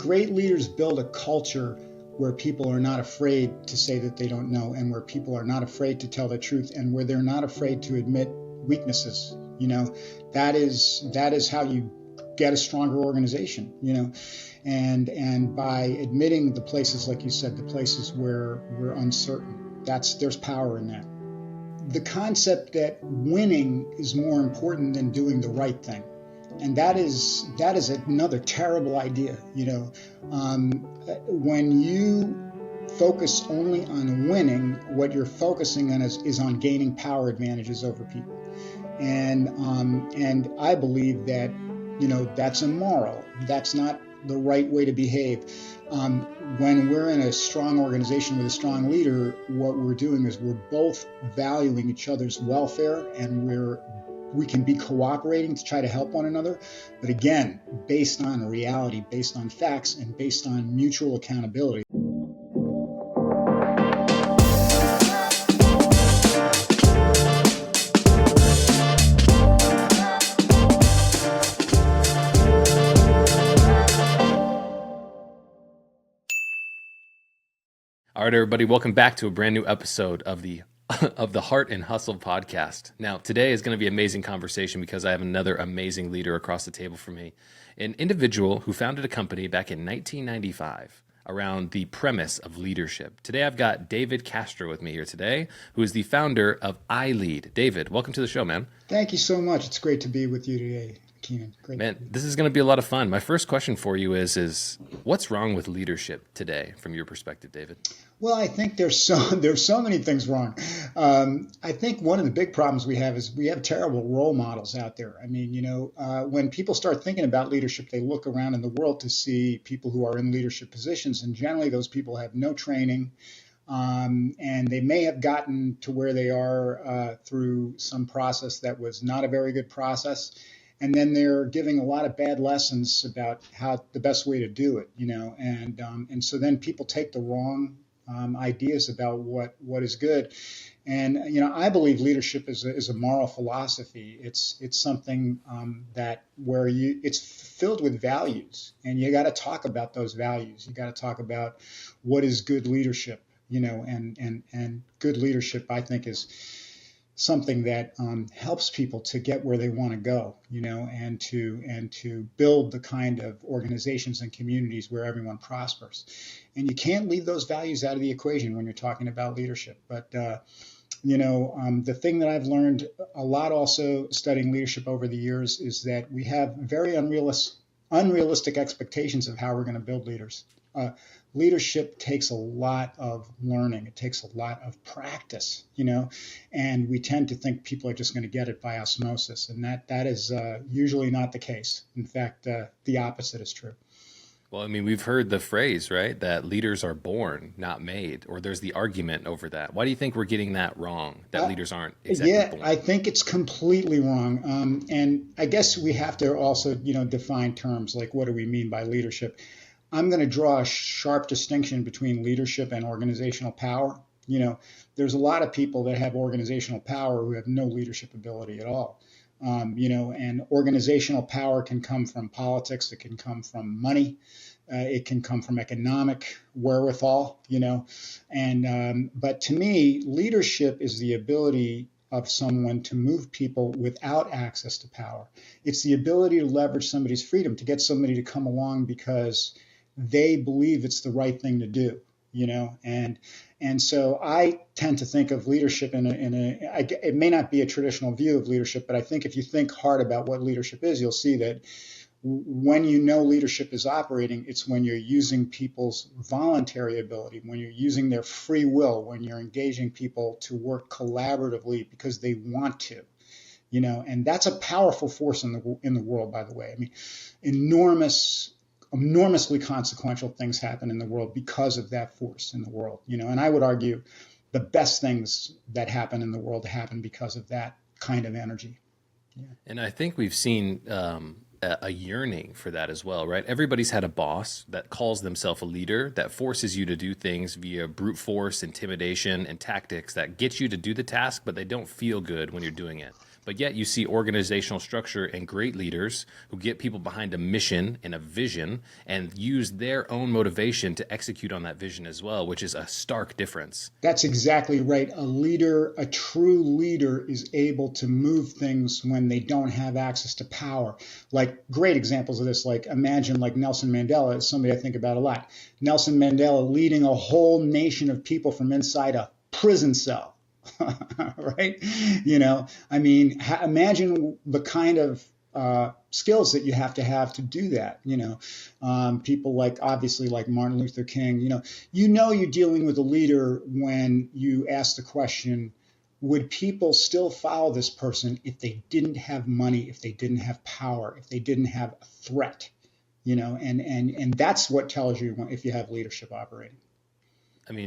great leaders build a culture where people are not afraid to say that they don't know, and where people are not afraid to tell the truth, and where they're not afraid to admit weaknesses. That is how you get a stronger organization, and by admitting the places, like you said, the places where we're uncertain, there's power in that. The concept that winning is more important than doing the right thing. And that is another terrible idea. When you focus only on winning, what you're focusing on is on gaining power advantages over people. And I believe that, that's immoral. That's not the right way to behave. When we're in a strong organization with a strong leader, what we're doing is we're both valuing each other's welfare, and we can be cooperating to try to help one another, but again, based on reality, based on facts, and based on mutual accountability. All right, everybody, welcome back to a brand new episode of the Hart and Hustle podcast. Now, today is going to be an amazing conversation because I have another amazing leader across the table from me, an individual who founded a company back in 1995 around the premise of leadership. Today, I've got David Castro with me here today, who is the founder of iLead. David, welcome to the show, man. Thank you so much. It's great to be with you today, Keenan. Great. Man, this is going to be a lot of fun. My first question for you is what's wrong with leadership today from your perspective, David? Well, I think there's so many things wrong. I think one of the big problems we have is we have terrible role models out there. I mean, when people start thinking about leadership, they look around in the world to see people who are in leadership positions, and generally those people have no training, and they may have gotten to where they are through some process that was not a very good process. And then they're giving a lot of bad lessons about how the best way to do it, and so then people take the wrong ideas about what is good. And, I believe leadership is a moral philosophy. It's something that where it's filled with values, and you got to talk about those values. You got to talk about what is good leadership, and good leadership, I think, is something that helps people to get where they want to go, and to build the kind of organizations and communities where everyone prospers. And you can't leave those values out of the equation when you're talking about leadership. But, the thing that I've learned a lot also studying leadership over the years is that we have very unrealistic expectations of how we're going to build leaders. Leadership takes a lot of learning. It takes a lot of practice, and we tend to think people are just going to get it by osmosis. And that is usually not the case. In fact, the opposite is true. Well, I mean, we've heard the phrase, right, that leaders are born, not made, or there's the argument over that. Why do you think we're getting that wrong, that leaders aren't exactly born? I think it's completely wrong. And I guess we have to also, define terms like what do we mean by leadership? I'm going to draw a sharp distinction between leadership and organizational power. There's a lot of people that have organizational power who have no leadership ability at all. And organizational power can come from politics. It can come from money. It can come from economic wherewithal, but to me, leadership is the ability of someone to move people without access to power. It's the ability to leverage somebody's freedom, to get somebody to come along because they believe it's the right thing to do, and so I tend to think of leadership it may not be a traditional view of leadership, but I think if you think hard about what leadership is, you'll see that when leadership is operating, it's when you're using people's voluntary ability, when you're using their free will, when you're engaging people to work collaboratively because they want to, and that's a powerful force in the world, by the way. I mean, enormously consequential things happen in the world because of that force in the world, and I would argue the best things that happen in the world happen because of that kind of energy. Yeah. And I think we've seen a yearning for that as well, right? Everybody's had a boss that calls themselves a leader, that forces you to do things via brute force, intimidation, and tactics that get you to do the task, but they don't feel good when you're doing it. But yet you see organizational structure and great leaders who get people behind a mission and a vision and use their own motivation to execute on that vision as well, which is a stark difference. That's exactly right. A true leader is able to move things when they don't have access to power. Like great examples of this, like imagine like Nelson Mandela is somebody I think about a lot. Nelson Mandela leading a whole nation of people from inside a prison cell. Right? Imagine the kind of skills that you have to do that. People like obviously like Martin Luther King. You're dealing with a leader when you ask the question, would people still follow this person if they didn't have money, if they didn't have power, if they didn't have a threat? And that's what tells you if you have leadership operating.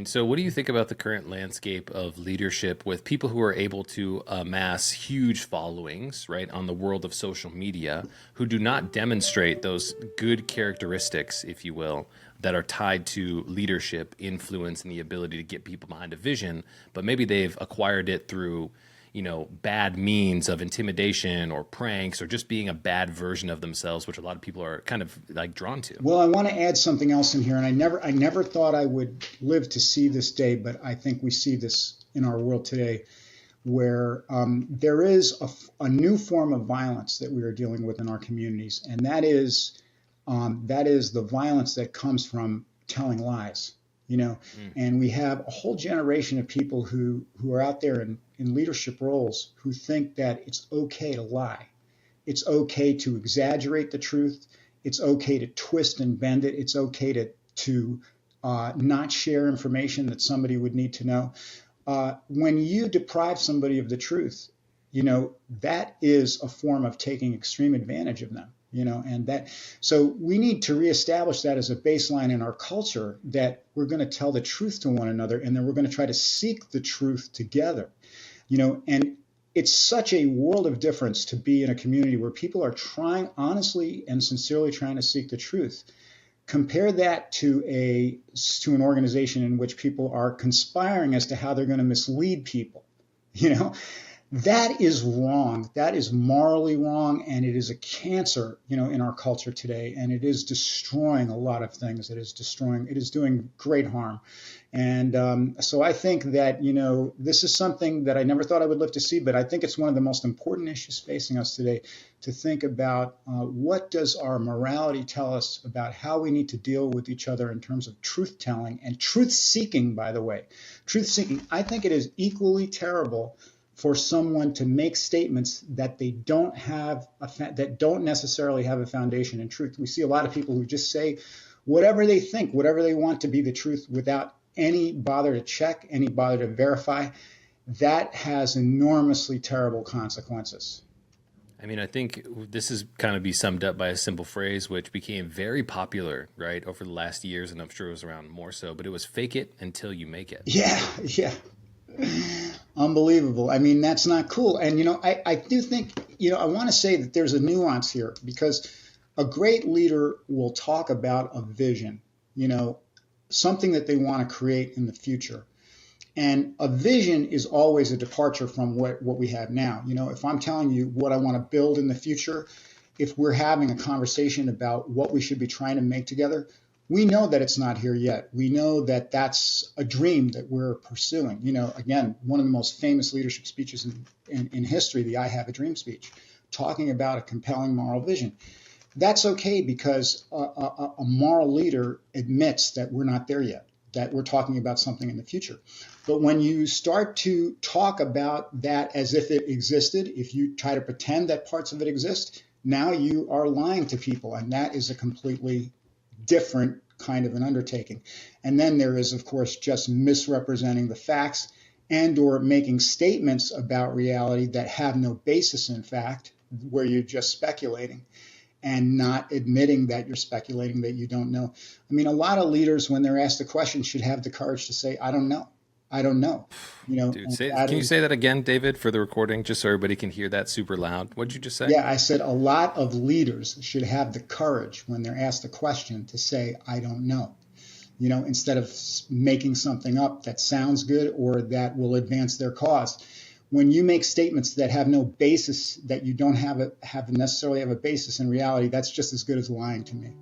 So what do you think about the current landscape of leadership with people who are able to amass huge followings, right, on the world of social media, who do not demonstrate those good characteristics, if you will, that are tied to leadership, influence, and the ability to get people behind a vision, but maybe they've acquired it through, bad means of intimidation or pranks or just being a bad version of themselves, which a lot of people are kind of like drawn to. Well, I want to add something else in here, and I never thought I would live to see this day, but I think we see this in our world today, where there is a new form of violence that we are dealing with in our communities, and that is the violence that comes from telling lies. And we have a whole generation of people who are out there in leadership roles who think that it's okay to lie. It's okay to exaggerate the truth. It's okay to twist and bend it. It's okay to not share information that somebody would need to know. When you deprive somebody of the truth, that is a form of taking extreme advantage of them. So we need to reestablish that as a baseline in our culture, that we're going to tell the truth to one another, and then we're going to try to seek the truth together, and it's such a world of difference to be in a community where people are trying honestly and sincerely trying to seek the truth. Compare that to an organization in which people are conspiring as to how they're going to mislead people. That is wrong. That is morally wrong, and it is a cancer, in our culture today, and it is destroying a lot of things. It is doing great harm. And so I think that, this is something that I never thought I would live to see, but I think it's one of the most important issues facing us today, to think about what does our morality tell us about how we need to deal with each other in terms of truth-telling and truth-seeking, by the way. Truth-seeking, I think it is equally terrible for someone to make statements that they don't necessarily have a foundation in truth. We see a lot of people who just say whatever they think, whatever they want to be the truth, without any bother to check, any bother to verify. That has enormously terrible consequences. I think this is kind of be summed up by a simple phrase, which became very popular, right, over the last years, and I'm sure it was around more so, but it was fake it until you make it. Yeah. Unbelievable. That's not cool. And, I do think, I want to say that there's a nuance here, because a great leader will talk about a vision, something that they want to create in the future. And a vision is always a departure from what we have now. If I'm telling you what I want to build in the future, if we're having a conversation about what we should be trying to make together, we know that it's not here yet. We know that that's a dream that we're pursuing. Again, one of the most famous leadership speeches in history, the I Have a Dream speech, talking about a compelling moral vision. That's okay, because a moral leader admits that we're not there yet, that we're talking about something in the future. But when you start to talk about that as if it existed, if you try to pretend that parts of it exist, now you are lying to people, and that is a completely different kind of an undertaking. And then there is, of course, just misrepresenting the facts and or making statements about reality that have no basis in fact, where you're just speculating and not admitting that you're speculating, that you don't know. A lot of leaders, when they're asked the question, should have the courage to say, I don't know. Dude, can you say that again, David, for the recording, just so everybody can hear that super loud? What did you just say? Yeah, I said a lot of leaders should have the courage when they're asked the question to say, I don't know, instead of making something up that sounds good or that will advance their cause. when you make statements that have no basis, that you don't necessarily have a basis in reality, that's just as good as lying to me.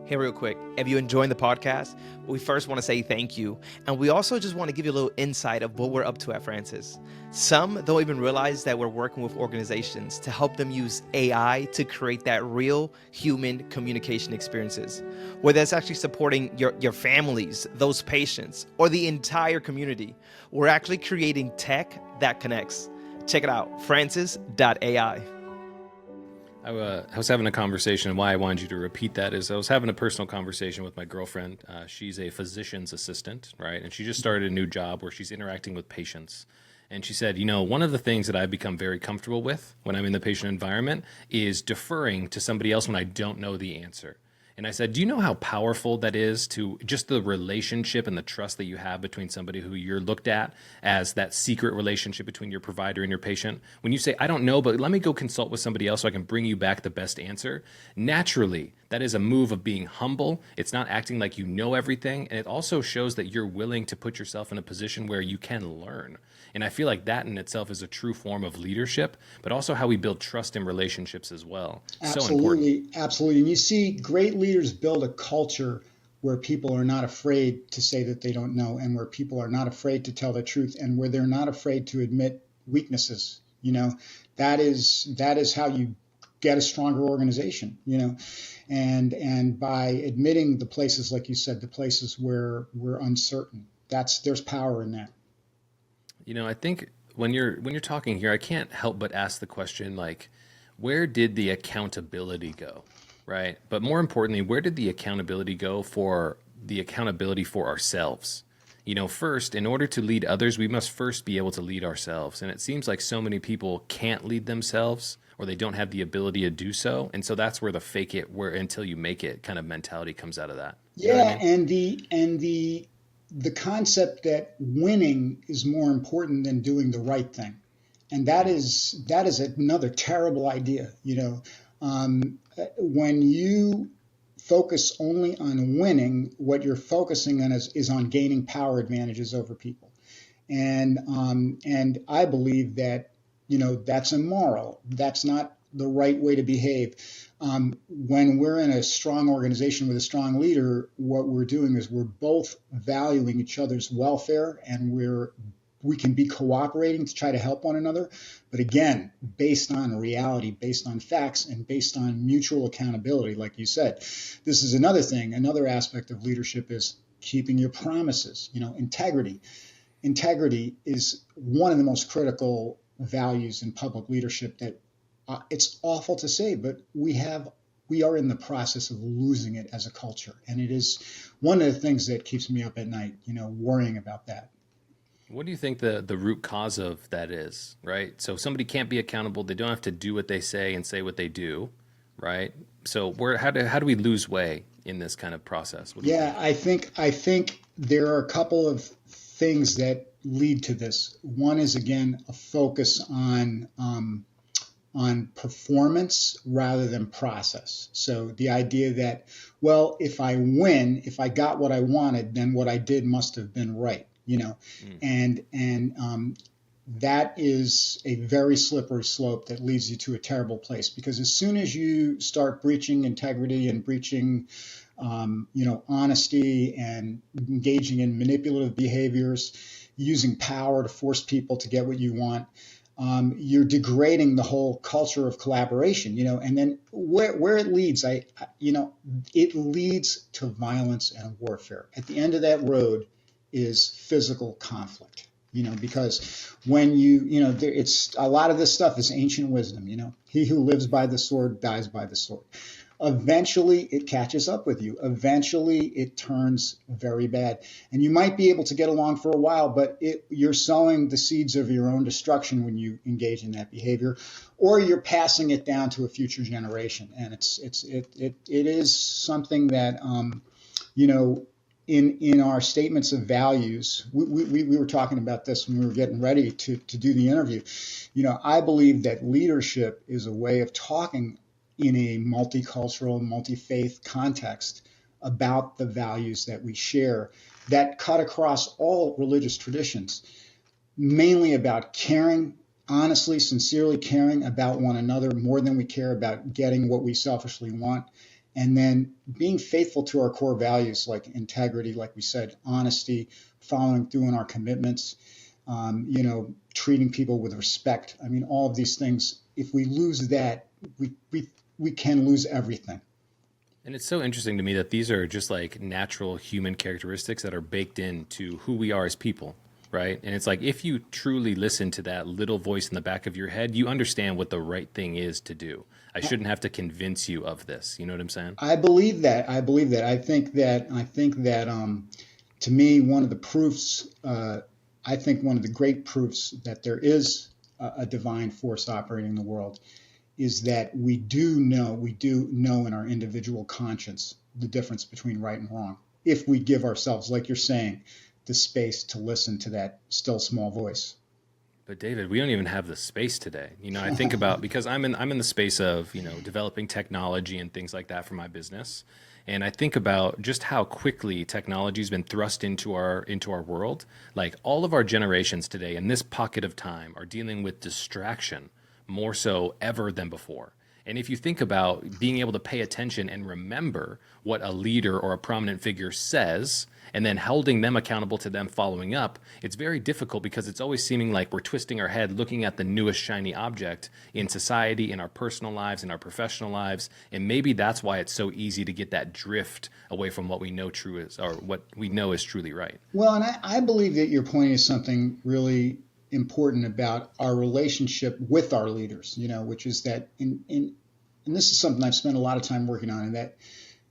Hey, real quick, if you're enjoying the podcast, we first want to say thank you. And we also just want to give you a little insight of what we're up to at Francis. Some don't even realize that we're working with organizations to help them use AI to create that real human communication experiences, whether that's actually supporting your families, those patients, or the entire community. We're actually creating tech that connects. Check it out, francis.ai. I was having a conversation, and why I wanted you to repeat that is I was having a personal conversation with my girlfriend. She's a physician's assistant, right? And she just started a new job where she's interacting with patients. And she said, one of the things that I've become very comfortable with when I'm in the patient environment is deferring to somebody else when I don't know the answer. And I said, do you know how powerful that is to just the relationship and the trust that you have between somebody who you're looked at as that secret relationship between your provider and your patient? When you say, I don't know, but let me go consult with somebody else so I can bring you back the best answer. Naturally, that is a move of being humble. It's not acting like you know everything. And it also shows that you're willing to put yourself in a position where you can learn. And I feel like that in itself is a true form of leadership, but also how we build trust in relationships as well. Absolutely, absolutely. And you see great leaders build a culture where people are not afraid to say that they don't know, and where people are not afraid to tell the truth, and where they're not afraid to admit weaknesses. That is how you get a stronger organization, and by admitting the places, like you said, the places where we're uncertain, there's power in that. I think when you're talking here, I can't help but ask the question, like, where did the accountability go, right? But more importantly, where did the accountability go for ourselves? First, in order to lead others, we must first be able to lead ourselves. And it seems like so many people can't lead themselves, or they don't have the ability to do so. And so that's where the fake it until you make it kind of mentality comes out of that. You know what I mean? and the concept that winning is more important than doing the right thing. And that is another terrible idea. When you focus only on winning, what you're focusing on is on gaining power advantages over people. And I believe that, that's immoral. That's not the right way to behave. When we're in a strong organization with a strong leader, what we're doing is we're both valuing each other's welfare, and we can be cooperating to try to help one another. But again, based on reality, based on facts, and based on mutual accountability, like you said. This is another thing. Another aspect of leadership is keeping your promises. Integrity. Integrity is one of the most critical values in public leadership that it's awful to say, but we are in the process of losing it as a culture. And it is one of the things that keeps me up at night, worrying about that. What do you think the root cause of that is, right? So somebody can't be accountable. They don't have to do what they say and say what they do, right? So how do we lose way in this kind of process? I think there are a couple of things that lead to this. One is, again, a focus on performance rather than process. So the idea that, well, if I win, if I got what I wanted, then what I did must have been right, and that is a very slippery slope that leads you to a terrible place, because as soon as you start breaching integrity and breaching honesty and engaging in manipulative behaviors, using power to force people to get what you want, you're degrading the whole culture of collaboration, and then where it leads, it leads to violence and warfare. At the end of that road is physical conflict, because when it's a lot of this stuff is ancient wisdom, he who lives by the sword dies by the sword. Eventually it catches up with you. Eventually it turns very bad. And you might be able to get along for a while, but you're sowing the seeds of your own destruction when you engage in that behavior, or you're passing it down to a future generation. And it is something that, in our statements of values, we were talking about this when we were getting ready to do the interview. I believe that leadership is a way of talking in a multicultural, multi-faith context about the values that we share that cut across all religious traditions. mainly about caring, honestly, sincerely caring about one another more than we care about getting what we selfishly want. And then being faithful to our core values like integrity, like we said, honesty, following through on our commitments, treating people with respect. I mean, all of these things, if we lose that, we can lose everything. And it's so interesting to me that these are just like natural human characteristics that are baked into who we are as people, right? And it's like if you truly listen to that little voice in the back of your head, you understand what the right thing is to do. I shouldn't have to convince you of this. You know what I'm saying? I believe that. I think that. To me, one of the proofs. I think one of the great proofs that there is a divine force operating in the world is that we do know in our individual conscience the difference between right and wrong. If we give ourselves, like you're saying, the space to listen to that still small voice. But David, we don't even have the space today. I think about, because I'm in the space of, developing technology and things like that for my business. And I think about just how quickly technology has been thrust into our world. Like all of our generations today in this pocket of time are dealing with distraction more so ever than before. And if you think about being able to pay attention and remember what a leader or a prominent figure says, and then holding them accountable to them following up, it's very difficult because it's always seeming like we're twisting our head looking at the newest shiny object in society, in our personal lives, in our professional lives. And maybe that's why it's so easy to get that drift away from what we know true is, or what we know is truly right. Well, and I believe that you're pointing to something really important about our relationship with our leaders, which is that and this is something I've spent a lot of time working on, and that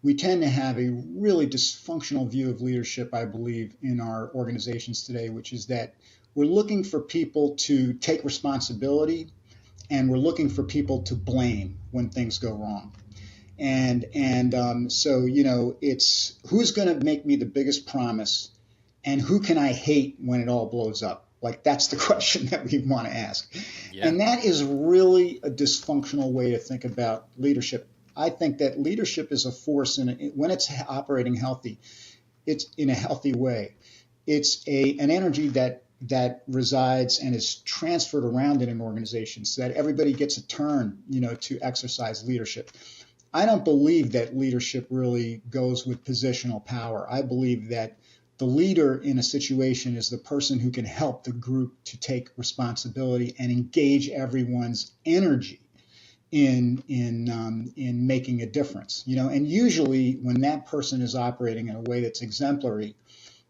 we tend to have a really dysfunctional view of leadership, I believe, in our organizations today, which is that we're looking for people to take responsibility and we're looking for people to blame when things go wrong. So it's who's going to make me the biggest promise and who can I hate when it all blows up? Like, that's the question that we want to ask. Yeah. And that is really a dysfunctional way to think about leadership. I think that leadership is a force, when it's operating healthy, it's in a healthy way. It's an energy that resides and is transferred around in an organization so that everybody gets a turn, to exercise leadership. I don't believe that leadership really goes with positional power. I believe that the leader in a situation is the person who can help the group to take responsibility and engage everyone's energy in making a difference. And usually when that person is operating in a way that's exemplary,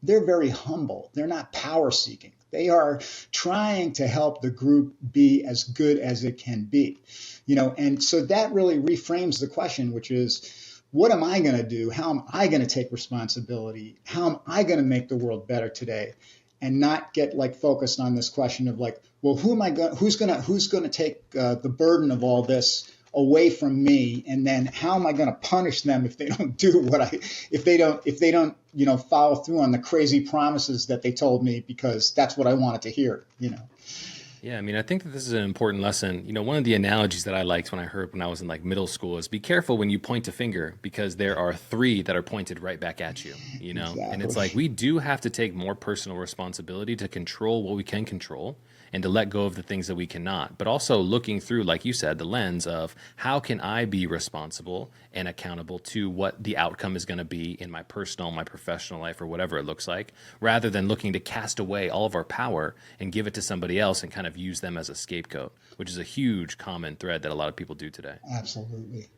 they're very humble. They're not power seeking. They are trying to help the group be as good as it can be. And so that really reframes the question, which is, what am I going to do? How am I going to take responsibility? How am I going to make the world better today? And not get focused on this question of well, who's going to take the burden of all this away from me? And then how am I going to punish them if they don't do if they don't follow through on the crazy promises that they told me because that's what I wanted to hear, Yeah, I mean, I think that this is an important lesson. One of the analogies that I liked when I was in middle school is be careful when you point a finger because there are three that are pointed right back at you, Exactly. And it's we do have to take more personal responsibility to control what we can control and to let go of the things that we cannot, but also looking through, like you said, the lens of how can I be responsible and accountable to what the outcome is going to be in my personal, my professional life, or whatever it looks like, rather than looking to cast away all of our power and give it to somebody else and kind of use them as a scapegoat, which is a huge common thread that a lot of people do today. Absolutely.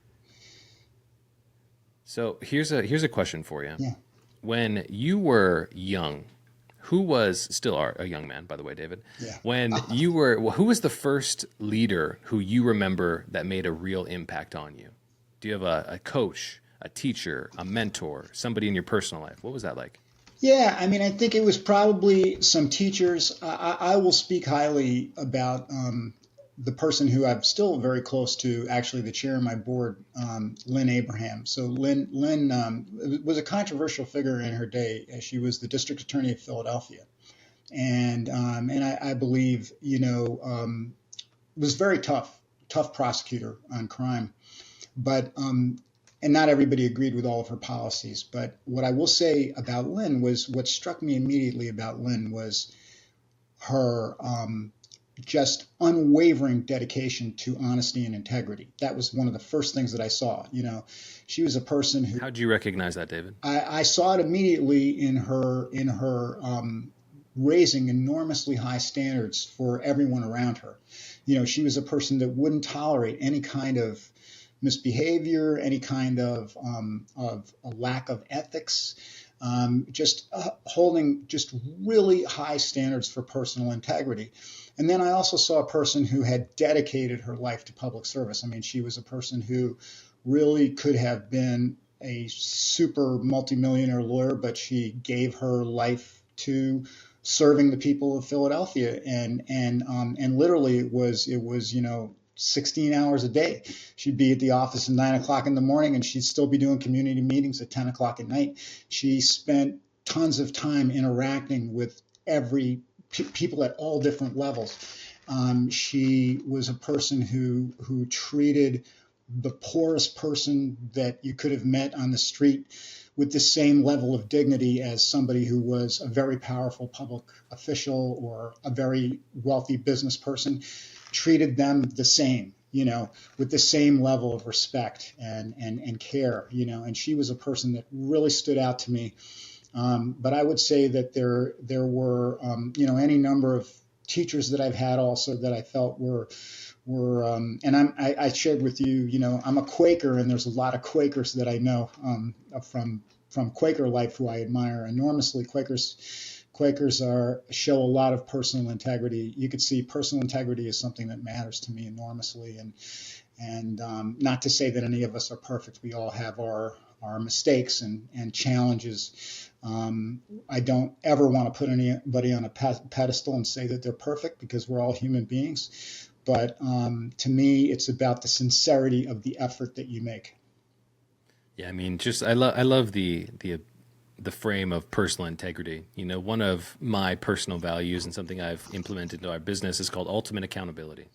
So here's a question for you. Yeah. When you were young, who was still are a young man, by the way, David? Yeah. Who was the first leader who you remember that made a real impact on you? Do you have a coach, a teacher, a mentor, somebody in your personal life? What was that like? Yeah, I mean, I think it was probably some teachers. I will speak highly about the person who I'm still very close to, actually the chair of my board, Lynn Abraham. So Lynn was a controversial figure in her day, as she was the district attorney of Philadelphia. And I believe, was very tough prosecutor on crime. But and not everybody agreed with all of her policies. But what I will say about Lynn was what struck me immediately about Lynn was her just unwavering dedication to honesty and integrity. That was one of the first things that I saw. She was a person who. How'd you recognize that, David? I saw it immediately in her raising enormously high standards for everyone around her. She was a person that wouldn't tolerate any kind of misbehavior, any kind of a lack of ethics. Just holding just really high standards for personal integrity. And then I also saw a person who had dedicated her life to public service. I mean, she was a person who really could have been a super multimillionaire lawyer, but she gave her life to serving the people of Philadelphia. And literally it was 16 hours a day. She'd be at the office at 9 o'clock in the morning, and she'd still be doing community meetings at 10 o'clock at night. She spent tons of time interacting with people at all different levels. She was a person who treated the poorest person that you could have met on the street with the same level of dignity as somebody who was a very powerful public official or a very wealthy business person. Treated them the same, with the same level of respect and care, and she was a person that really stood out to me. But I would say that there were, any number of teachers that I've had also that I felt were and I shared with you, I'm a Quaker, and there's a lot of Quakers that I know from Quaker life who I admire enormously. Quakers show a lot of personal integrity. You could see personal integrity is something that matters to me enormously, and not to say that any of us are perfect. We all have our mistakes and challenges. I don't ever want to put anybody on a pedestal and say that they're perfect, because we're all human beings. But to me, it's about the sincerity of the effort that you make. Yeah, I mean, I love the frame of personal integrity. One of my personal values and something I've implemented into our business is called ultimate accountability.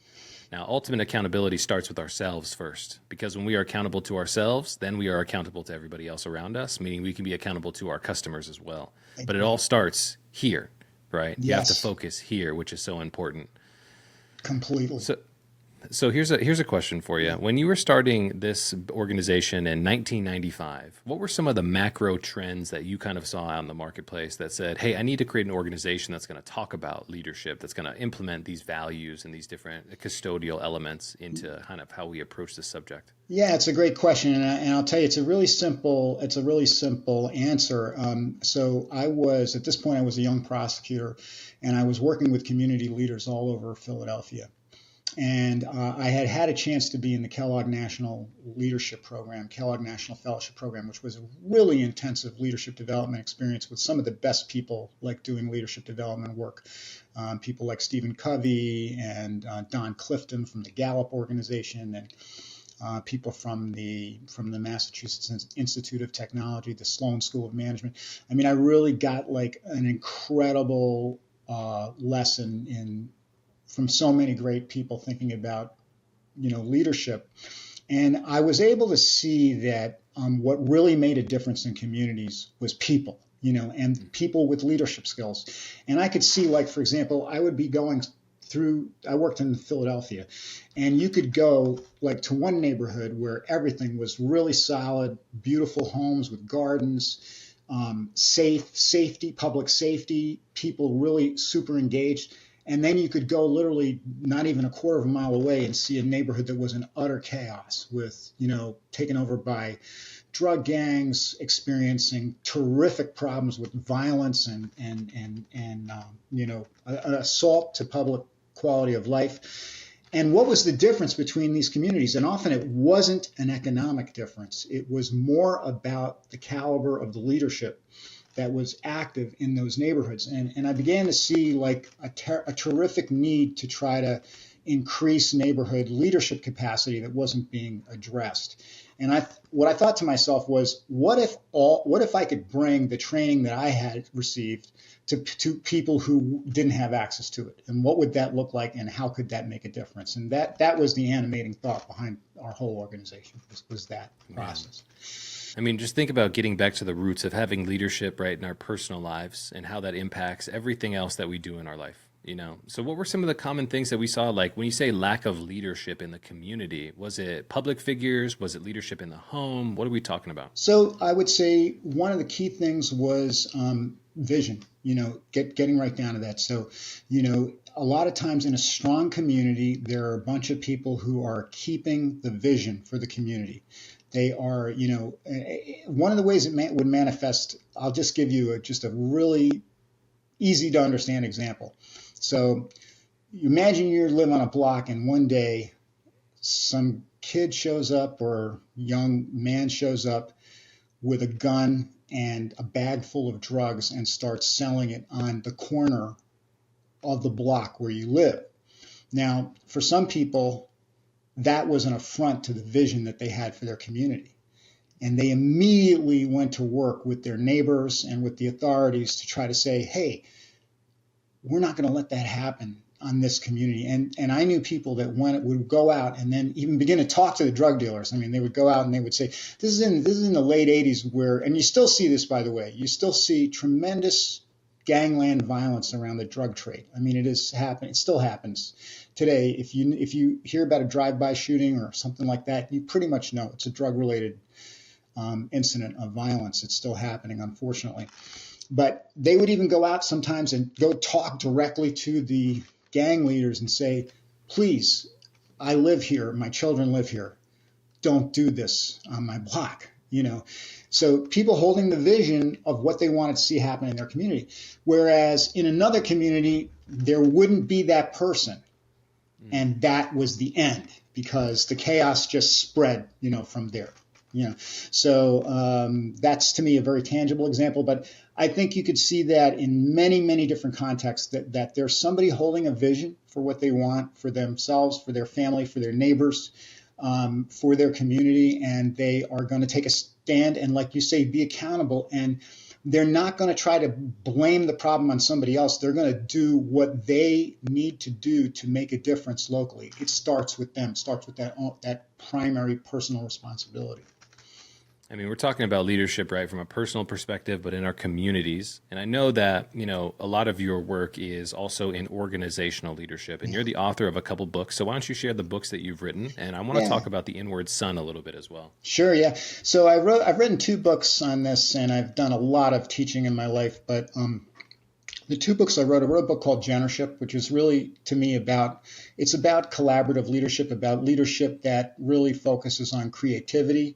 Now, ultimate accountability starts with ourselves first, because when we are accountable to ourselves, then we are accountable to everybody else around us, meaning we can be accountable to our customers as well. But it all starts here, right? Yes. You have to focus here, which is so important. Completely. So here's a question for you. When you were starting this organization in 1995, what were some of the macro trends that you kind of saw out in the marketplace that said, hey, I need to create an organization that's going to talk about leadership, that's going to implement these values and these different custodial elements into kind of how we approach this subject? Yeah, it's a great question, and I'll tell you, it's a really simple answer. So at this point I was a young prosecutor, and I was working with community leaders all over Philadelphia. And I had a chance to be in the Kellogg National Leadership Program, Kellogg National Fellowship Program, which was a really intensive leadership development experience with some of the best people like doing leadership development work. People like Stephen Covey and Don Clifton from the Gallup organization, and people from the Massachusetts Institute of Technology, the Sloan School of Management. I mean, I really got like an incredible lesson from so many great people thinking about, leadership. And I was able to see that what really made a difference in communities was people, and people with leadership skills. And I could see, like, for example, I would be going I worked in Philadelphia, and you could go like to one neighborhood where everything was really solid, beautiful homes with gardens, public safety, people really super engaged. And then you could go literally not even a quarter of a mile away and see a neighborhood that was in utter chaos with, taken over by drug gangs, experiencing terrific problems with violence and an assault to public quality of life. And what was the difference between these communities? And often it wasn't an economic difference. It was more about the caliber of the leadership that was active in those neighborhoods. And I began to see like a terrific need to try to increase neighborhood leadership capacity that wasn't being addressed. And what I thought to myself was, what if I could bring the training that I had received to people who didn't have access to it? And what would that look like, and how could that make a difference? And that was the animating thought behind our whole organization, was that process. I mean, just think about getting back to the roots of having leadership right in our personal lives and how that impacts everything else that we do in our life, So what were some of the common things that we saw? Like when you say lack of leadership in the community, was it public figures? Was it leadership in the home? What are we talking about? So I would say one of the key things was vision, getting right down to that. So, a lot of times in a strong community, there are a bunch of people who are keeping the vision for the community. They are, one of the ways it would manifest, I'll just give you just a really easy to understand example. So you imagine you live on a block and one day some kid shows up or young man shows up with a gun and a bag full of drugs and starts selling it on the corner of the block where you live. Now, for some people, that was an affront to the vision that they had for their community. And they immediately went to work with their neighbors and with the authorities to try to say, hey, we're not going to let that happen on this community. And I knew people that would go out and then even begin to talk to the drug dealers. I mean, they would go out and they would say, this is in the late 80s where, and you still see this, by the way, you still see tremendous gangland violence around the drug trade. I mean, it is happening. It still happens today. If you hear about a drive-by shooting or something like that, you pretty much know it's a drug-related incident of violence. It's still happening, unfortunately. But they would even go out sometimes and go talk directly to the gang leaders and say, please, I live here. My children live here. Don't do this on my block, So people holding the vision of what they wanted to see happen in their community. Whereas in another community, there wouldn't be that person. And that was the end because the chaos just spread, from there. So that's to me a very tangible example, but I think you could see that in many, many different contexts that there's somebody holding a vision for what they want for themselves, for their family, for their neighbors, for their community, and they are going to take a stand and, like you say, be accountable. And they're not going to try to blame the problem on somebody else. They're going to do what they need to do to make a difference locally. It starts with them, starts with that primary personal responsibility. I mean, we're talking about leadership, right, from a personal perspective, but in our communities. And I know that, a lot of your work is also in organizational leadership, and you're the author of a couple books. So why don't you share the books that you've written? And I want to talk about the Inward Sun a little bit as well. Sure, yeah. So I've written 2 books on this, and I've done a lot of teaching in my life. But the 2 books I wrote a book called Genership, which is really, to me, about collaborative leadership, about leadership that really focuses on creativity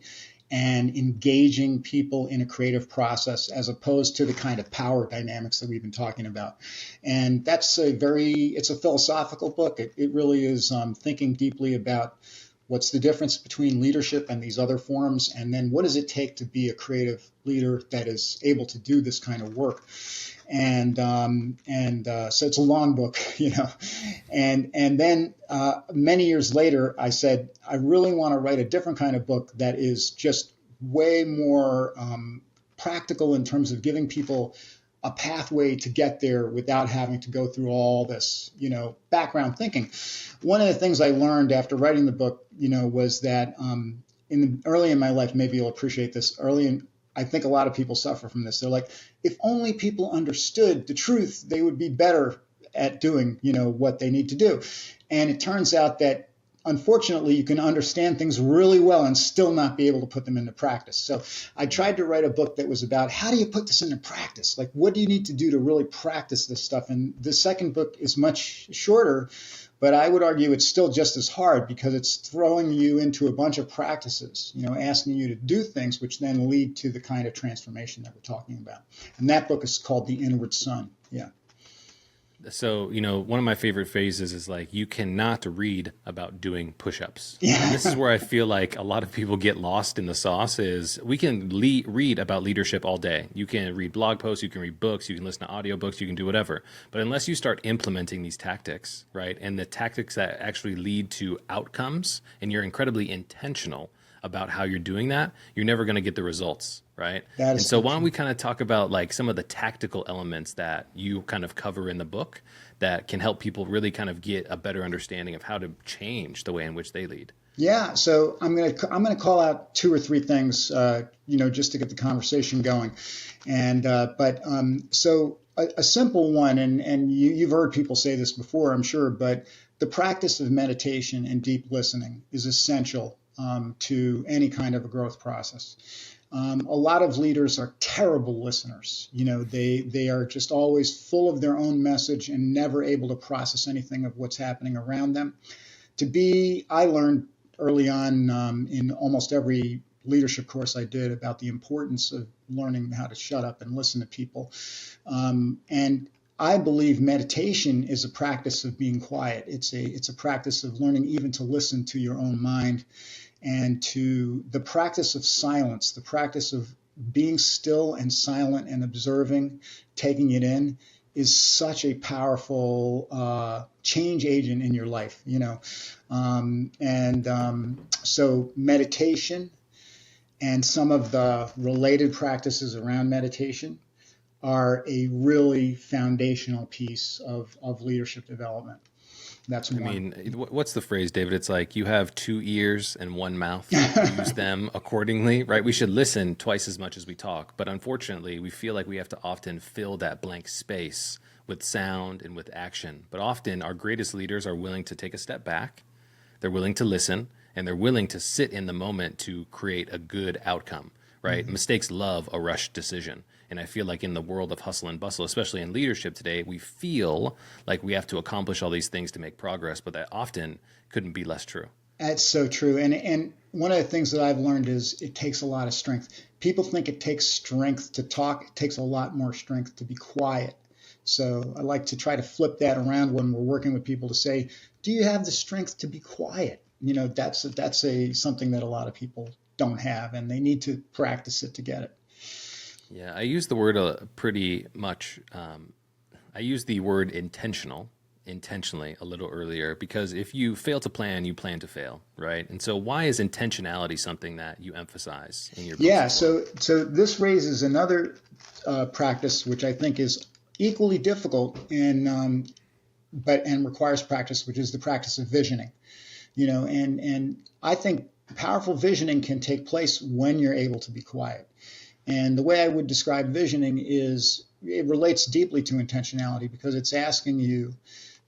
and engaging people in a creative process as opposed to the kind of power dynamics that we've been talking about. And that's it's a philosophical book. It really is thinking deeply about what's the difference between leadership and these other forms, and then what does it take to be a creative leader that is able to do this kind of work. And so it's a long book, and then many years later, I said, I really want to write a different kind of book that is just way more practical in terms of giving people a pathway to get there without having to go through all this, background thinking. One of the things I learned after writing the book, was that early in my life, maybe you'll appreciate this, I think a lot of people suffer from this. They're like, if only people understood the truth, they would be better at doing, what they need to do. And it turns out that, unfortunately, you can understand things really well and still not be able to put them into practice. So I tried to write a book that was about how do you put this into practice? Like, what do you need to do to really practice this stuff? And the second book is much shorter, but I would argue it's still just as hard because it's throwing you into a bunch of practices, asking you to do things which then lead to the kind of transformation that we're talking about. And that book is called The Inward Sun. Yeah. So, one of my favorite phrases is like, you cannot read about doing push-ups. Yeah. And this is where I feel like a lot of people get lost in the sauce is we can read about leadership all day. You can read blog posts, you can read books, you can listen to audiobooks, you can do whatever. But unless you start implementing these tactics, right, and the tactics that actually lead to outcomes, and you're incredibly intentional about how you're doing that, you're never going to get the results, right? And so why don't we kind of talk about like some of the tactical elements that you kind of cover in the book that can help people really kind of get a better understanding of how to change the way in which they lead? Yeah, so I'm gonna call out 2 or 3 things, just to get the conversation going, and so a simple one, and you've heard people say this before, I'm sure, but the practice of meditation and deep listening is essential to any kind of a growth process. A lot of leaders are terrible listeners. They are just always full of their own message and never able to process anything of what's happening around them. I learned early on in almost every leadership course I did about the importance of learning how to shut up and listen to people. And I believe meditation is a practice of being quiet. It's a practice of learning even to listen to your own mind, and to the practice of silence, the practice of being still and silent and observing, taking it in, is such a powerful change agent in your life, So meditation and some of the related practices around meditation are a really foundational piece of leadership development. That's one. I mean, what's the phrase, David? It's like you have 2 ears and 1 mouth. Use them accordingly, right? We should listen twice as much as we talk. But unfortunately, we feel like we have to often fill that blank space with sound and with action. But often our greatest leaders are willing to take a step back. They're willing to listen, and they're willing to sit in the moment to create a good outcome, right? Mm-hmm. Mistakes love a rushed decision. And I feel like in the world of hustle and bustle, especially in leadership today, we feel like we have to accomplish all these things to make progress, but that often couldn't be less true. That's so true. And one of the things that I've learned is it takes a lot of strength. People think it takes strength to talk. It takes a lot more strength to be quiet. So I like to try to flip that around when we're working with people to say, do you have the strength to be quiet? That's something that a lot of people don't have, and they need to practice it to get it. Yeah, I use the word pretty much. I use the word intentionally a little earlier, because if you fail to plan, you plan to fail, right? And so why is intentionality something that you emphasize in your book? Yeah, so this raises another practice, which I think is equally difficult and requires practice, which is the practice of visioning. And I think powerful visioning can take place when you're able to be quiet. And the way I would describe visioning is it relates deeply to intentionality, because it's asking you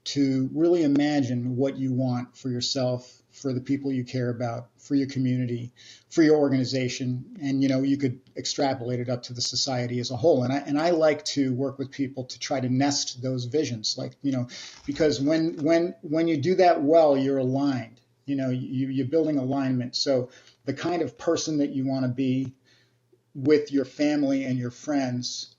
to really imagine what you want for yourself, for the people you care about, for your community, for your organization. And, you could extrapolate it up to the society as a whole. And I like to work with people to try to nest those visions, because when you do that well, you're aligned, you're building alignment. So the kind of person that you want to be with your family and your friends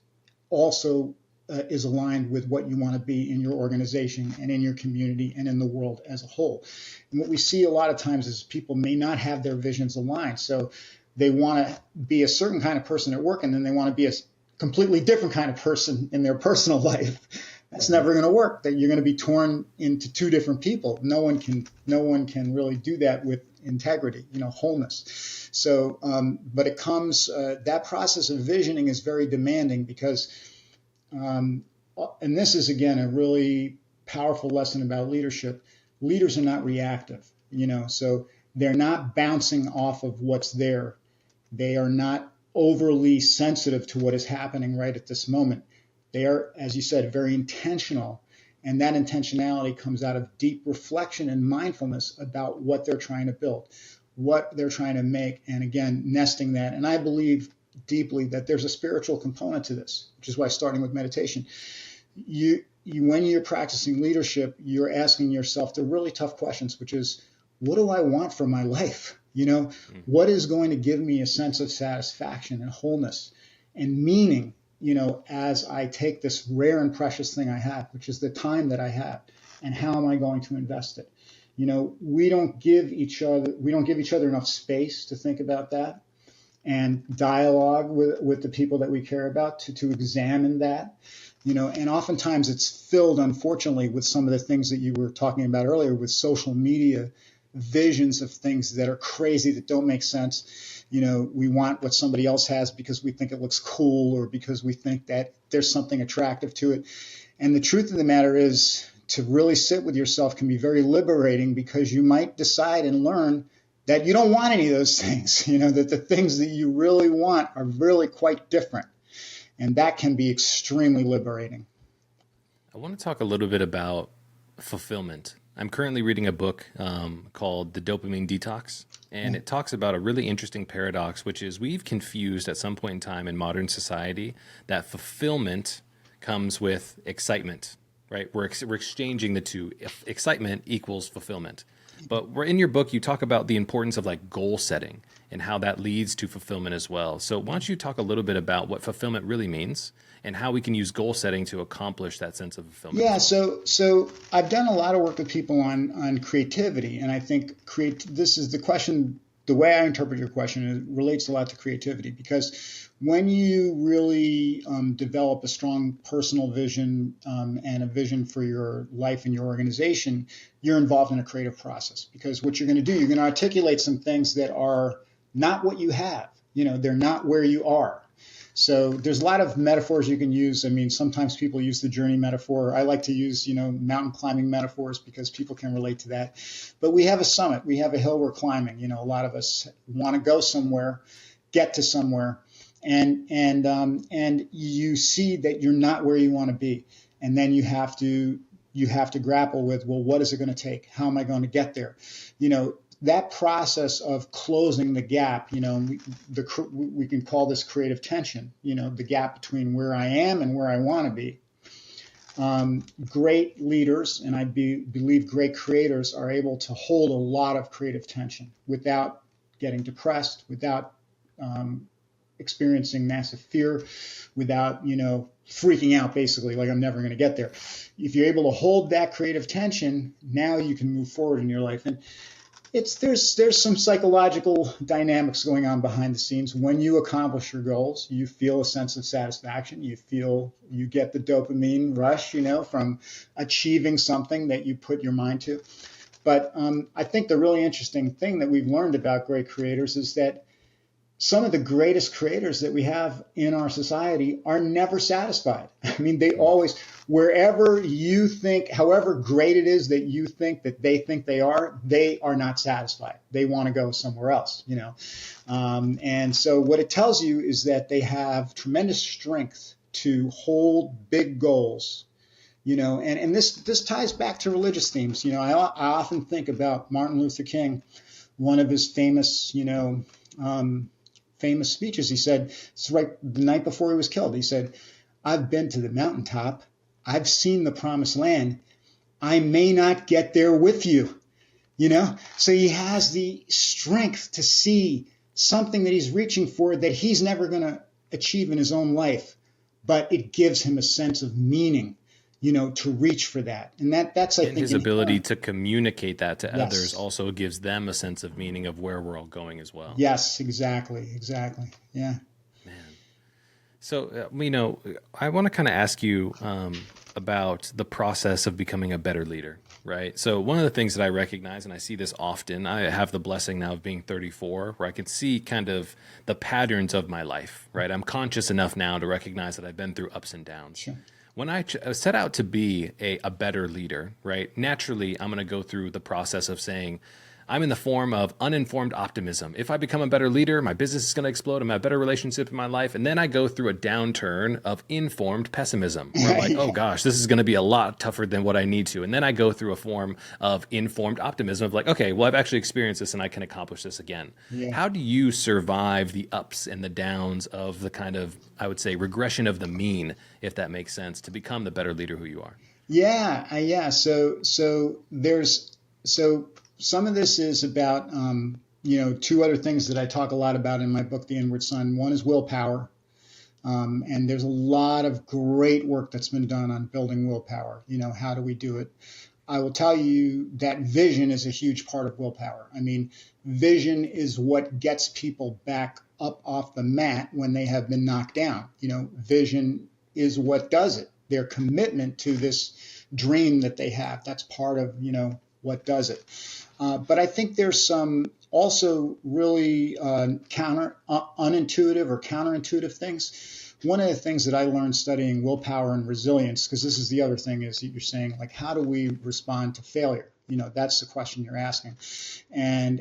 also is aligned with what you want to be in your organization and in your community and in the world as a whole. And what we see a lot of times is people may not have their visions aligned. So they want to be a certain kind of person at work, and then they want to be a completely different kind of person in their personal life. That's never going to work. That you're going to be torn into two different people. No one can really do that with integrity, wholeness. So, but it comes, that process of visioning is very demanding because, and this is again a really powerful lesson about leadership. Leaders are not reactive, so they're not bouncing off of what's there. They are not overly sensitive to what is happening right at this moment. They are, as you said, very intentional. And that intentionality comes out of deep reflection and mindfulness about what they're trying to build, what they're trying to make, and again, nesting that. And I believe deeply that there's a spiritual component to this, which is why starting with meditation, when you're practicing leadership, you're asking yourself the really tough questions, which is, what do I want from my life? What is going to give me a sense of satisfaction and wholeness and meaning, as I take this rare and precious thing I have, which is the time that I have, and how am I going to invest it? We don't give each other enough space to think about that and dialogue with the people that we care about to examine that, and oftentimes it's filled, unfortunately, with some of the things that you were talking about earlier with social media visions of things that are crazy, that don't make sense. We want what somebody else has because we think it looks cool or because we think that there's something attractive to it. And the truth of the matter is, to really sit with yourself can be very liberating, because you might decide and learn that you don't want any of those things, that the things that you really want are really quite different. And that can be extremely liberating. I want to talk a little bit about fulfillment. I'm currently reading a book called The Dopamine Detox, and it talks about a really interesting paradox, which is we've confused at some point in time in modern society that fulfillment comes with excitement, right? We're exchanging the two. If excitement equals fulfillment. But in your book, you talk about the importance of like goal setting and how that leads to fulfillment as well. So why don't you talk a little bit about what fulfillment really means and how we can use goal setting to accomplish that sense of fulfillment? Yeah, so I've done a lot of work with people on creativity, and I think this is the question. The way I interpret your question, it relates a lot to creativity, because when you really develop a strong personal vision and a vision for your life and your organization, you're involved in a creative process. Because what you're going to do, you're going to articulate some things that are not what you have. They're not where you are. So there's a lot of metaphors you can use. I mean, sometimes people use the journey metaphor. I like to use, mountain climbing metaphors because people can relate to that. But we have a summit. We have a hill we're climbing. A lot of us want to go somewhere, get to somewhere, and you see that you're not where you want to be. And then you have to grapple with, well, what is it going to take? How am I going to get there? That process of closing the gap, we can call this creative tension, the gap between where I am and where I want to be. Great leaders, and I believe great creators, are able to hold a lot of creative tension without getting depressed, without experiencing massive fear, without, freaking out, basically, like I'm never going to get there. If you're able to hold that creative tension, now you can move forward in your life. And there's some psychological dynamics going on behind the scenes. When you accomplish your goals, you feel a sense of satisfaction. You get the dopamine rush, from achieving something that you put your mind to. But I think the really interesting thing that we've learned about great creators is that some of the greatest creators that we have in our society are never satisfied. I mean, they always, wherever you think, however great it is that you think that they think they are not satisfied. They want to go somewhere else, and so what it tells you is that they have tremendous strength to hold big goals, and this ties back to religious themes. I often think about Martin Luther King, one of his famous speeches. He said, it's right the night before he was killed, he said, "I've been to the mountaintop. I've seen the promised land. I may not get there with you." So he has the strength to see something that he's reaching for that he's never going to achieve in his own life, but it gives him a sense of meaning, to reach for that. And that's, I think, his ability to communicate that to others also gives them a sense of meaning of where we're all going as well. Yes, exactly. Yeah. Man. So, I want to kind of ask you about the process of becoming a better leader, right? So one of the things that I recognize, and I see this often, I have the blessing now of being 34, where I can see kind of the patterns of my life, right? I'm conscious enough now to recognize that I've been through ups and downs. Sure. When I set out to be a better leader, right, naturally, I'm going to go through the process of saying, I'm in the form of uninformed optimism. If I become a better leader, my business is going to explode. I'm going to have a better relationship in my life. And then I go through a downturn of informed pessimism, where I'm like, oh gosh, this is going to be a lot tougher than what I need to. And then I go through a form of informed optimism of like, okay, well, I've actually experienced this and I can accomplish this again. Yeah. How do you survive the ups and the downs of the kind of, I would say, regression of the mean, if that makes sense, to become the better leader who you are? Yeah. So some of this is about, two other things that I talk a lot about in my book, The Inward Sun. One is willpower. And there's a lot of great work that's been done on building willpower. How do we do it? I will tell you that vision is a huge part of willpower. I mean, vision is what gets people back up off the mat when they have been knocked down. Vision is what does it. Their commitment to this dream that they have. That's part of, what does it. But I think there's some also really unintuitive or counterintuitive things. One of the things that I learned studying willpower and resilience, because this is the other thing, is that you're saying, like, how do we respond to failure? That's the question you're asking. And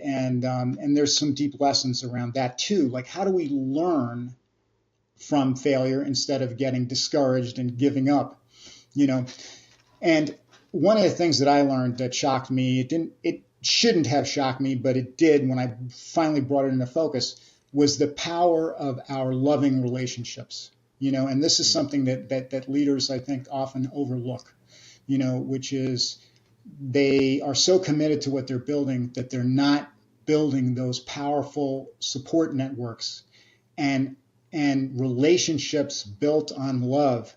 there's some deep lessons around that too. Like, how do we learn from failure instead of getting discouraged and giving up, And one of the things that I learned that shocked me, it shouldn't have shocked me, but it did when I finally brought it into focus, was the power of our loving relationships, and this is something that leaders, I think, often overlook, which is they are so committed to what they're building that they're not building those powerful support networks and relationships built on love.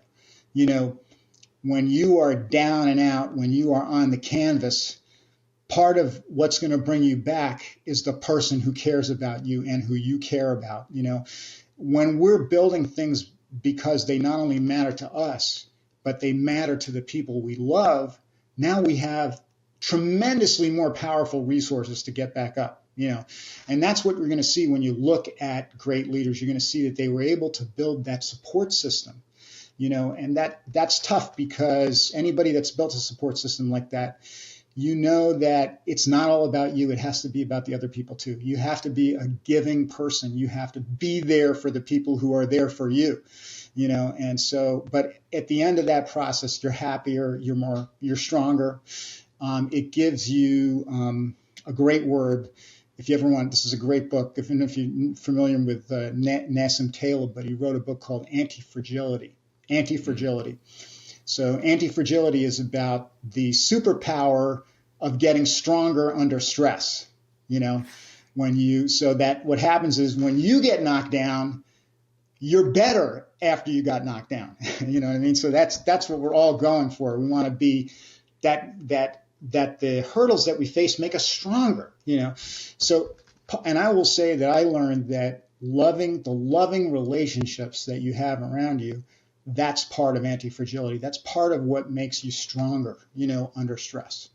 When you are down and out, when you are on the canvas, part of what's going to bring you back is the person who cares about you and who you care about. When we're building things because they not only matter to us, but they matter to the people we love, now we have tremendously more powerful resources to get back up. And that's what we're going to see when you look at great leaders. You're going to see that they were able to build that support system, and that's tough, because anybody that's built a support system like that, that it's not all about you. It has to be about the other people too. You have to be a giving person. You have to be there for the people who are there for you, and so, but at the end of that process, you're happier, you're stronger. It gives you a great word. If you ever want, this is a great book. If you're familiar with Nassim Taleb, but he wrote a book called Anti-Fragility. So anti-fragility is about the superpower of getting stronger under stress. So that what happens is when you get knocked down, you're better after you got knocked down. You know what I mean? So that's what we're all going for. We want to be that the hurdles that we face make us stronger, So, and I will say that I learned that the loving relationships that you have around you, that's part of anti-fragility. That's part of what makes you stronger, under stress.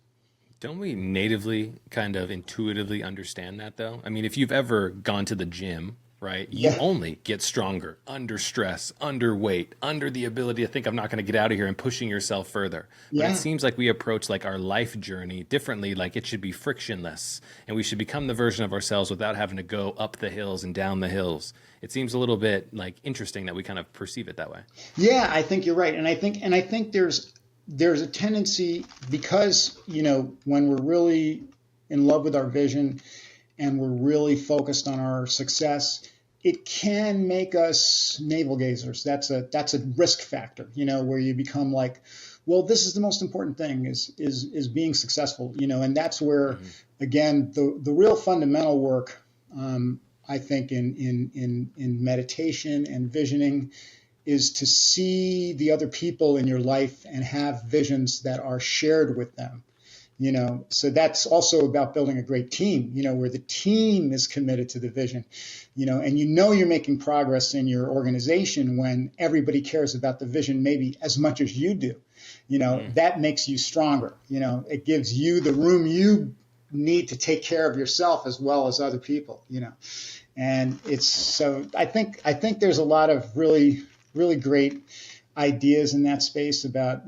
Don't we natively kind of intuitively understand that, though? I mean, if you've ever gone to the gym, right, you only get stronger under stress, under weight, under the ability to think, I'm not going to get out of here, and pushing yourself further. But it seems like we approach like our life journey differently, like it should be frictionless, and we should become the version of ourselves without having to go up the hills and down the hills. It seems a little bit like interesting that we kind of perceive it that way. Yeah, I think you're right. And I think there's a tendency, because, when we're really in love with our vision and we're really focused on our success, it can make us navel gazers. That's a risk factor, where you become like, well, this is the most important thing is being successful, and that's where, again, the real fundamental work, I think in meditation and visioning, is to see the other people in your life and have visions that are shared with them. So that's also about building a great team, where the team is committed to the vision, and you're making progress in your organization when everybody cares about the vision maybe as much as you do. That makes you stronger. It gives you the room you need to take care of yourself as well as other people, and it's so I think there's a lot of really, really great ideas in that space about,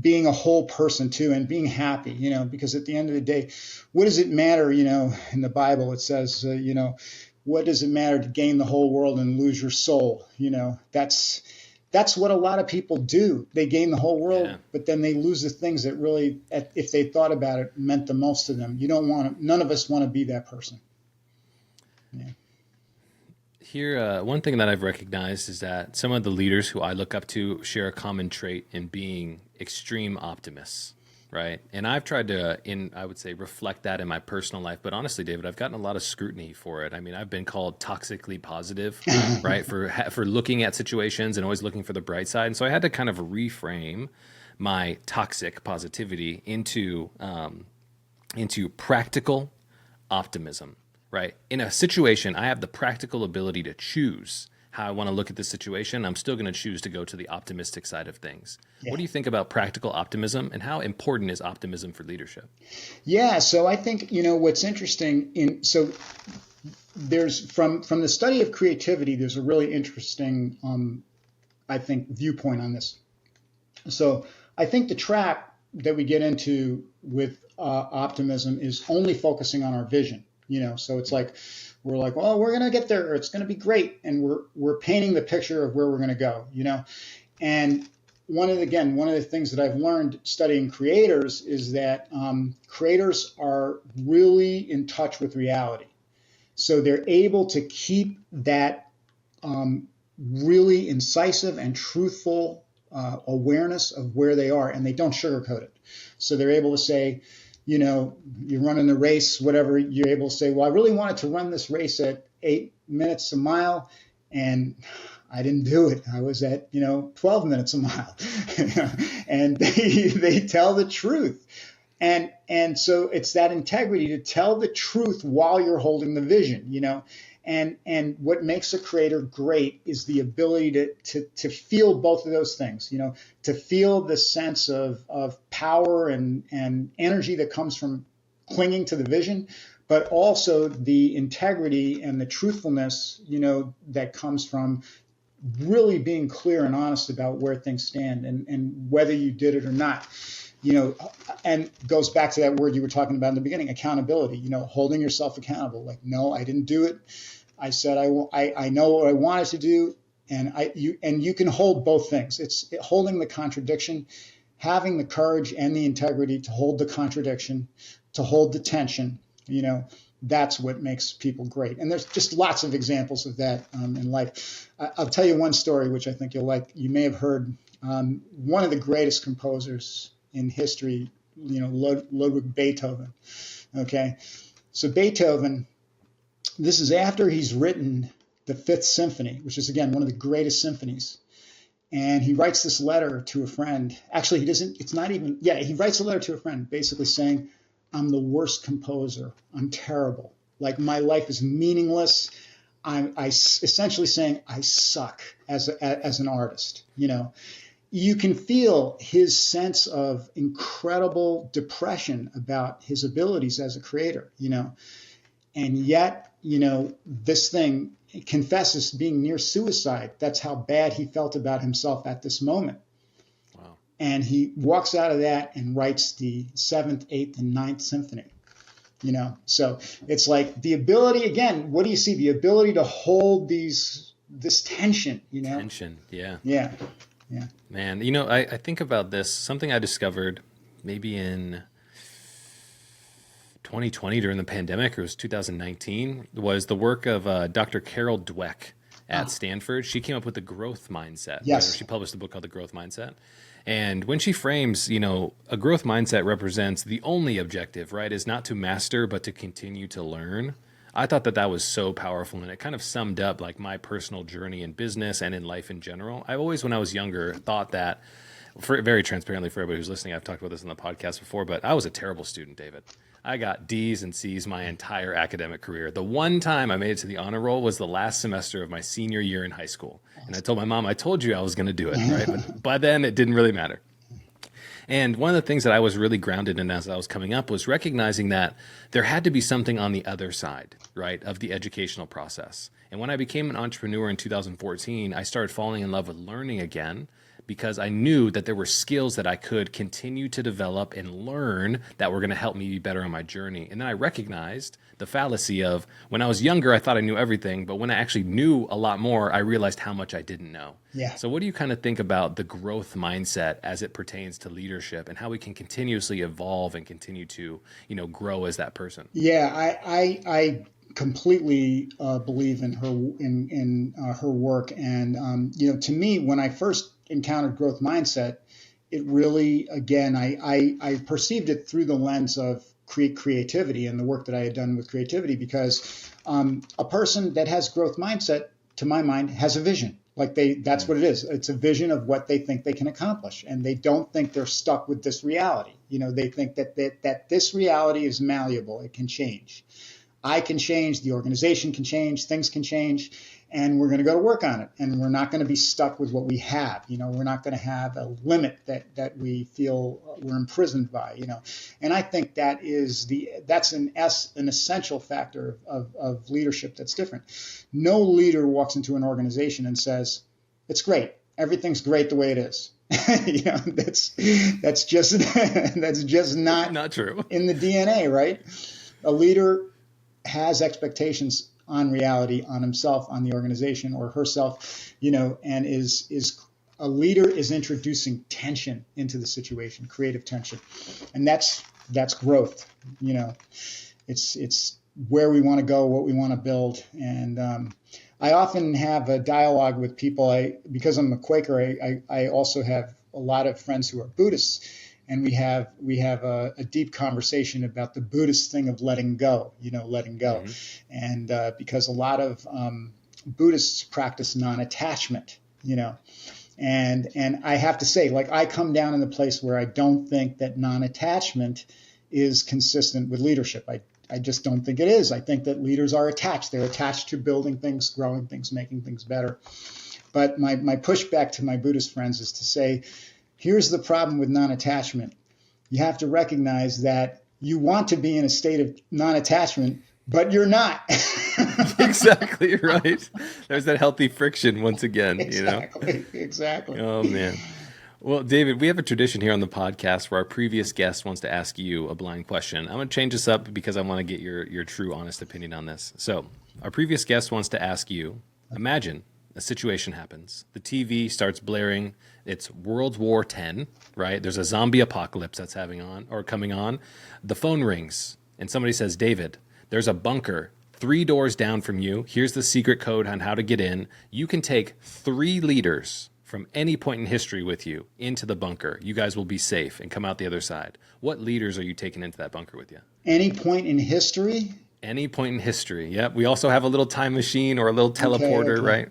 being a whole person too, and being happy, because at the end of the day, what does it matter? In the Bible, it says, what does it matter to gain the whole world and lose your soul? That's what a lot of people do. They gain the whole world, but then they lose the things that really, if they thought about it, meant the most to them. None of us want to be that person. Yeah. Here, one thing that I've recognized is that some of the leaders who I look up to share a common trait in being extreme optimists, right? And I've tried to, I would say, reflect that in my personal life. But honestly, David, I've gotten a lot of scrutiny for it. I mean, I've been called toxically positive, right, for looking at situations and always looking for the bright side. And so I had to kind of reframe my toxic positivity into practical optimism. Right. In a situation, I have the practical ability to choose how I want to look at this situation. I'm still going to choose to go to the optimistic side of things. Yeah. What do you think about practical optimism, and how important is optimism for leadership? Yeah. So I think, what's interesting there's from the study of creativity, there's a really interesting, I think, viewpoint on this. So I think the trap that we get into with optimism is only focusing on our vision. So it's like, We're like, well, we're going to get there, or it's going to be great. And we're painting the picture of where we're going to go, And one of the things that I've learned studying creators is that creators are really in touch with reality. So they're able to keep that really incisive and truthful awareness of where they are, and they don't sugarcoat it. So they're able to say, you're running the race, whatever, you're able to say, well, I really wanted to run this race at 8 minutes a mile, and I didn't do it. I was at, 12 minutes a mile. And they tell the truth. And so it's that integrity to tell the truth while you're holding the vision, And what makes a creator great is the ability to feel both of those things, to feel the sense of power and energy that comes from clinging to the vision, but also the integrity and the truthfulness, that comes from really being clear and honest about where things stand and whether you did it or not. And goes back to that word you were talking about in the beginning, accountability, holding yourself accountable. Like, no, I didn't do it. I said, I know what I wanted to do. And you can hold both things. It's holding the contradiction, having the courage and the integrity to hold the contradiction, to hold the tension, that's what makes people great. And there's just lots of examples of that in life. I'll tell you one story, which I think you'll like. You may have heard one of the greatest composers in history, Ludwig Beethoven. Okay. So Beethoven, this is after he's written the Fifth Symphony, which is, again, one of the greatest symphonies. And he writes this letter to a friend. Actually, he writes a letter to a friend basically saying, I'm the worst composer. I'm terrible. Like, my life is meaningless. I essentially saying I suck as an artist, You can feel his sense of incredible depression about his abilities as a creator, And yet, this thing confesses being near suicide. That's how bad he felt about himself at this moment. Wow. And he walks out of that and writes the 7th, 8th, and 9th Symphony. So it's like the ability, again, what do you see? The ability to hold this tension, Tension, yeah. Yeah. Yeah. Man, I think about this, something I discovered maybe in 2020 during the pandemic, or it was 2019, was the work of Dr. Carol Dweck at Stanford. She came up with the growth mindset. Yes. She published a book called The Growth Mindset. And when she frames, a growth mindset represents the only objective, right, is not to master, but to continue to learn. I thought that was so powerful, and it kind of summed up like my personal journey in business and in life in general. I always, when I was younger, thought that, very transparently for everybody who's listening, I've talked about this on the podcast before, but I was a terrible student, David. I got D's and C's my entire academic career. The one time I made it to the honor roll was the last semester of my senior year in high school. And I told my mom, I told you I was going to do it, right? But by then it didn't really matter. And one of the things that I was really grounded in as I was coming up was recognizing that there had to be something on the other side, right, of the educational process. And when I became an entrepreneur in 2014, I started falling in love with learning again, because I knew that there were skills that I could continue to develop and learn that were going to help me be better on my journey. And then I recognized the fallacy of, when I was younger, I thought I knew everything, but when I actually knew a lot more, I realized how much I didn't know. Yeah. So what do you kind of think about the growth mindset as it pertains to leadership, and how we can continuously evolve and continue to, grow as that person? Yeah, I completely believe in her work. And, to me, when I first encountered growth mindset, it really, again, I perceived it through the lens of creativity and the work that I had done with creativity, because a person that has growth mindset, to my mind, has a vision. Like that's what it is. It's a vision of what they think they can accomplish, and they don't think they're stuck with this reality. They think that this reality is malleable. It can change. I can change, the organization can change, things can change, and we're going to go to work on it. And we're not going to be stuck with what we have. We're not going to have a limit that we feel we're imprisoned by, And I think that's an essential factor of leadership that's different. No leader walks into an organization and says, it's great. Everything's great the way it is. That's just not true in the DNA, right? A leader has expectations on reality, on himself, on the organization or herself, and is a leader is introducing tension into the situation, creative tension. And that's growth. It's where we want to go, what we want to build. And I often have a dialogue with people. Because I'm a Quaker, I also have a lot of friends who are Buddhists, and we have a deep conversation about the Buddhist thing of letting go. Letting go, and because a lot of Buddhists practice non-attachment. And I have to say, I come down in the place where I don't think that non-attachment is consistent with leadership. I just don't think it is. I think that leaders are attached. They're attached to building things, growing things, making things better. But my pushback to my Buddhist friends is to say, here's the problem with non-attachment. You have to recognize that you want to be in a state of non-attachment, but you're not. Exactly right. There's that healthy friction once again. Exactly. Oh, man. Well, David, we have a tradition here on the podcast where our previous guest wants to ask you a blind question. I'm going to change this up because I want to get your true, honest opinion on this. So our previous guest wants to ask you, imagine a situation happens. The TV starts blaring. It's World War X, right? There's a zombie apocalypse that's coming on. The phone rings and somebody says, David, there's a bunker 3 doors down from you. Here's the secret code on how to get in. You can take 3 leaders from any point in history with you into the bunker. You guys will be safe and come out the other side. What leaders are you taking into that bunker with you? Any point in history? Any point in history. Yep. We also have a little time machine or a little teleporter, okay. Right?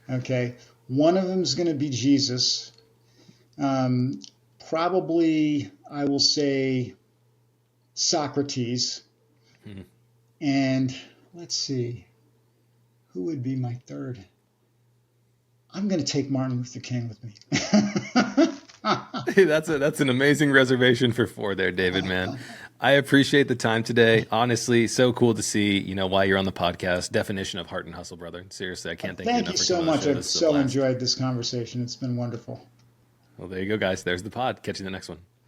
Okay. One of them is going to be Jesus. Probably, I will say, Socrates. And let's see, who would be my third? I'm going to take Martin Luther King with me. Hey, that's an amazing reservation for 4 there, David, man. I appreciate the time today. Honestly, so cool to see, why you're on the podcast. Definition of Heart and Hustle, brother. Seriously, I can't thank you enough for coming on the show. Thank you so much. I've so enjoyed this conversation. It's been wonderful. Well, there you go, guys. There's the pod. Catch you in the next one.